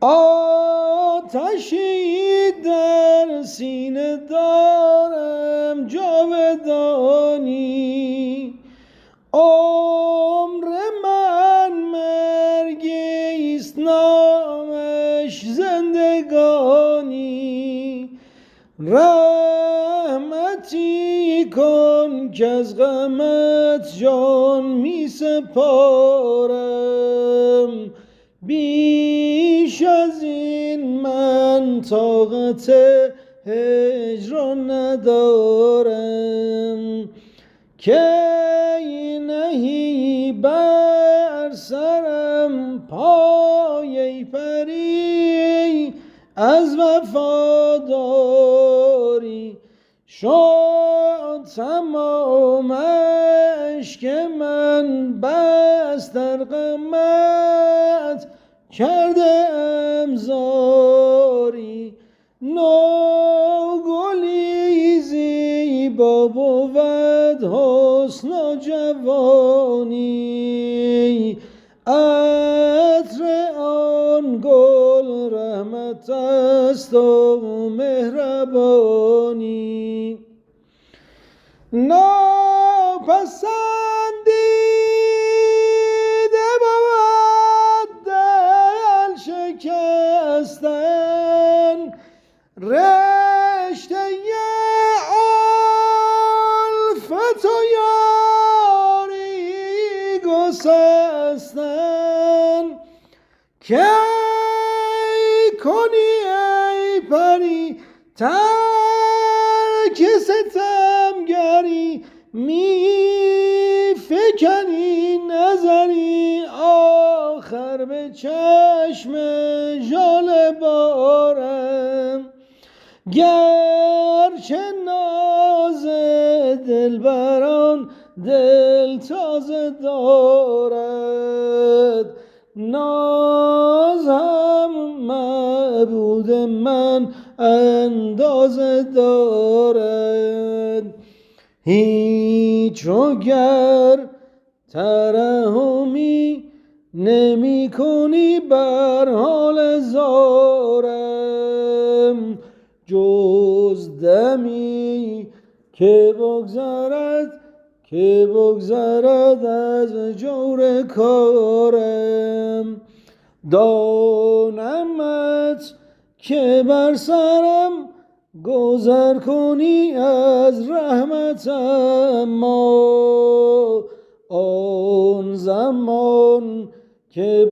آتشی در سینه دارم جاودانی، عمر من مرگیست نامش زندگانی. رحمتی کن که از غمت جان می سپارم، بیش از این من طاقت هجران ندارم. کی نهی بر سرم پای ای پری از وفاداری، شد تمام اشک من بس در غمت کردم زاری. نوگلی زیبا بود حسن و جوانی، عطر آن گل رحمت است و مهربانی. ناپسندیده بود دل شکستن، رشته الفت و یاری گسستن. کی کنی ای پری ترک ستمگری، می فکنی نظری آخر به چشم ژاله بارم. گرچه ناز دلبران دل تازه دارد، ناز هم معبود من اندازه دارد. هیچ رو گر ترحمی نمی کنی بر حال زارم، جز دمی که بگذرد از جور کارم. دانمت که بر سرم گذر کنی از رحمت، اما آن زمان که